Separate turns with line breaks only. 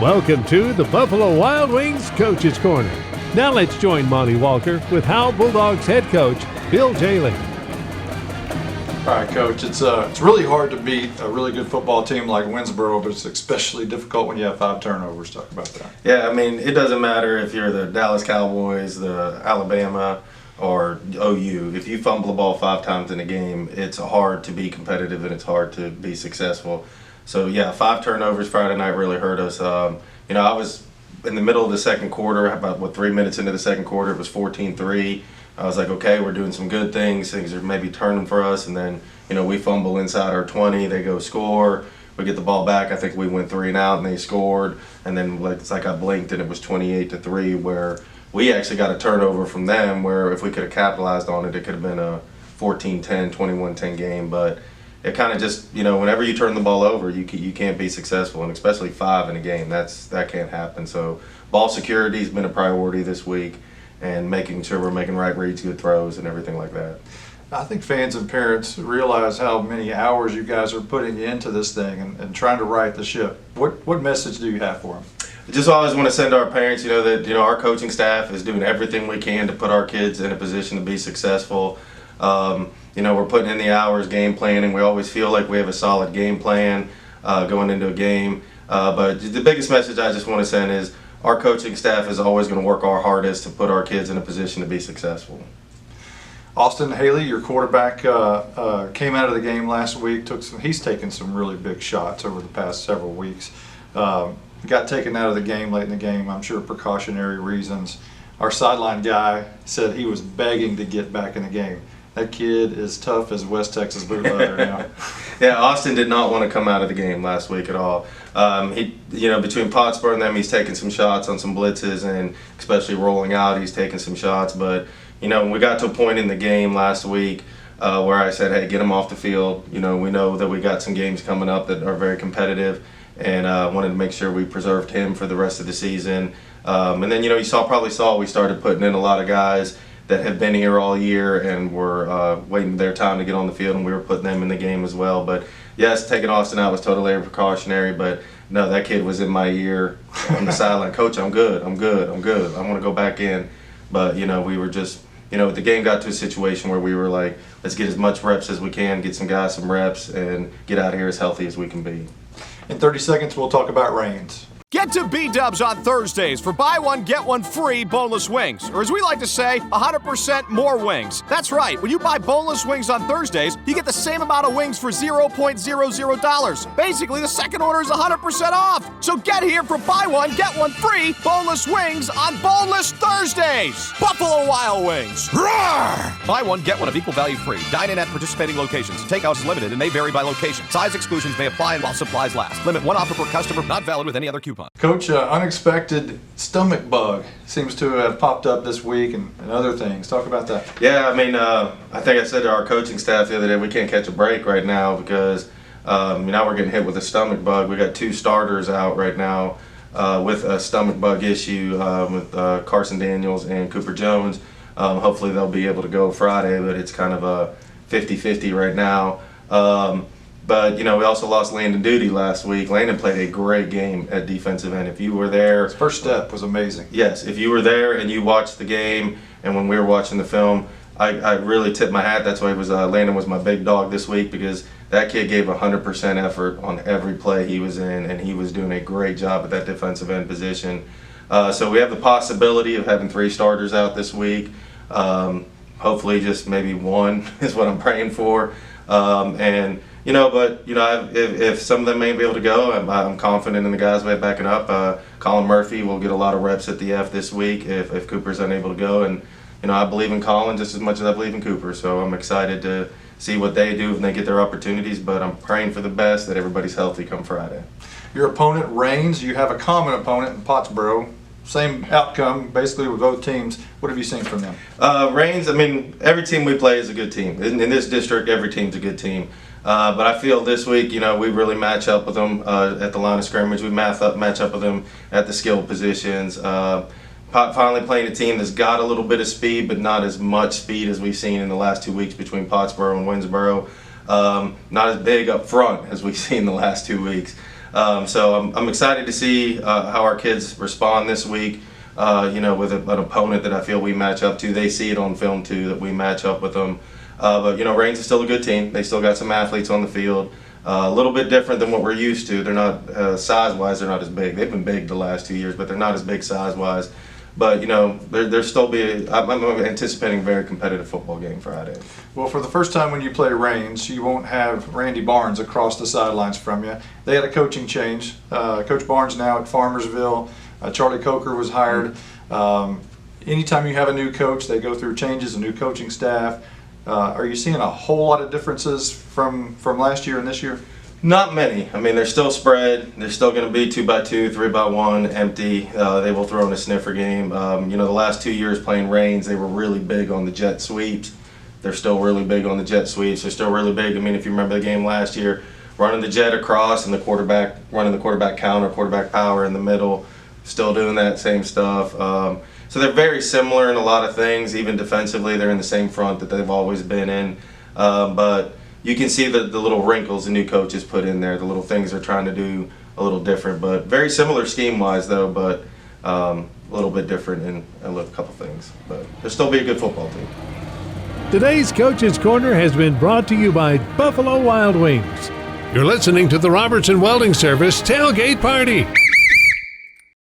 Welcome to the Buffalo Wild Wings Coach's Corner. Now let's join Monty Walker with Howe Bulldogs head coach Bill Jaley.
All right, Coach, it's really hard to beat a really good football team like Winsboro, but it's especially difficult when you have 5 turnovers. Talk about that.
Yeah, I mean, it doesn't matter if you're the Dallas Cowboys, the Alabama, or OU. If you fumble the ball 5 times in a game, it's hard to be competitive and it's hard to be successful. So, yeah, 5 turnovers Friday night really hurt us. I was in the middle of the second quarter, about 3 minutes into the second quarter, it was 14-3. I was like, okay, we're doing some good things. Things are maybe turning for us. And then, we fumble inside our 20. They go score. We get the ball back. I think we went 3 and out, and they scored. And then it's like I blinked, and it was 28-3, where we actually got a turnover from them, where if we could have capitalized on it, it could have been a 14-10, 21-10 game. But it kind of just, whenever you turn the ball over, you can't be successful, and especially 5 in a game. That can't happen. So ball security has been a priority this week, and making sure we're making right reads, good throws, and everything like that.
I think fans and parents realize how many hours you guys are putting into this thing and trying to right the ship. What message do you have for them?
Just always want to send to our parents, that our coaching staff is doing everything we can to put our kids in a position to be successful. We're putting in the hours, game planning. We always feel like we have a solid game plan going into a game. But the biggest message I just want to send is our coaching staff is always going to work our hardest to put our kids in a position to be successful.
Austin Haley, your quarterback, came out of the game last week. He's taken some really big shots over the past several weeks. Got taken out of the game late in the game, I'm sure precautionary reasons. Our sideline guy said he was begging to get back in the game. That kid is tough as West Texas boot leather now.
Yeah, Austin did not want to come out of the game last week at all. Between Pottsboro and them, he's taking some shots on some blitzes, and especially rolling out, he's taking some shots. But when we got to a point in the game last week where I said, hey, get him off the field. We know that we got some games coming up that are very competitive, and wanted to make sure we preserved him for the rest of the season. And then, you probably saw we started putting in a lot of guys that have been here all year and were waiting their time to get on the field, and we were putting them in the game as well. But yes, taking Austin out was totally precautionary, but no, that kid was in my ear on the sideline. Coach, I'm good. I want to go back in. But, we were just, the game got to a situation where we were like, let's get as much reps as we can, get some guys some reps, and get out of here as healthy as we can be.
In 30 seconds, we'll talk about Reigns.
Get to B-Dubs on Thursdays for buy one, get one free boneless wings. Or as we like to say, 100% more wings. That's right. When you buy boneless wings on Thursdays, you get the same amount of wings for $0.00. Basically, the second order is 100% off. So get here for buy one, get one free boneless wings on Boneless Thursdays. Buffalo Wild Wings. Roar! Buy one, get one of equal value free. Dine in at participating locations. Takeout is limited and may vary by location. Size exclusions may apply while supplies last. Limit 1 offer per customer. Not valid with any other coupon.
Coach, unexpected stomach bug seems to have popped up this week and other things. Talk about that.
Yeah, I think I said to our coaching staff the other day, we can't catch a break right now because now we're getting hit with a stomach bug. We got 2 starters out right now with a stomach bug issue with Carson Daniels and Cooper Jones. Hopefully they'll be able to go Friday, but it's kind of a 50-50 right now. But, we also lost Landon Duty last week. Landon played a great game at defensive end. If you were there...
His first step was amazing.
Yes, if you were there and you watched the game, and when we were watching the film, I really tipped my hat. That's why Landon was my big dog this week, because that kid gave 100% effort on every play he was in, and he was doing a great job at that defensive end position. So we have the possibility of having 3 starters out this week. Hopefully just maybe 1 is what I'm praying for. If some of them may be able to go, I'm confident in the guys we have backing up. Colin Murphy will get a lot of reps at the F this week if Cooper's unable to go. And, I believe in Colin just as much as I believe in Cooper. So I'm excited to see what they do when they get their opportunities. But I'm praying for the best, that everybody's healthy come Friday.
Your opponent, Reigns, you have a common opponent in Pottsboro. Same outcome, basically, with both teams. What have you seen from them?
Reigns, every team we play is a good team. In this district, every team's a good team. But I feel this week, we really match up with them at the line of scrimmage. We match up with them at the skill positions. Finally playing a team that's got a little bit of speed, but not as much speed as we've seen in the last 2 weeks between Pottsboro and Winsboro. Not as big up front as we've seen the last 2 weeks. So I'm excited to see how our kids respond this week. With an opponent that I feel we match up to. They see it on film too, that we match up with them. But Reigns is still a good team. They still got some athletes on the field. A little bit different than what we're used to. They're not, size-wise, they're not as big. They've been big the last 2 years, but they're not as big size-wise. But, they're still I'm anticipating a very competitive football game Friday.
Well, for the first time when you play Reigns, you won't have Randy Barnes across the sidelines from you. They had a coaching change. Coach Barnes now at Farmersville. Charlie Coker was hired. Anytime you have a new coach, they go through changes, a new coaching staff. Are you seeing a whole lot of differences from last year and this year?
Not many. I mean, they're still spread. They're still going to be 2x2, 3x1, empty. They will throw in a sniffer game. The last 2 years playing Reigns, they were really big on the jet sweeps. They're still really big on the jet sweeps. They're still really big. I mean, if you remember the game last year, running the jet across and the quarterback running the quarterback counter, quarterback power in the middle, still doing that same stuff. So they're very similar in a lot of things. Even defensively, they're in the same front that they've always been in. But you can see the little wrinkles the new coaches put in there, the little things they're trying to do a little different. But very similar scheme-wise, though, but a little bit different in a couple things. But they'll still be a good football team.
Today's Coach's Corner has been brought to you by Buffalo Wild Wings. You're listening to the Robertson Welding Service Tailgate Party.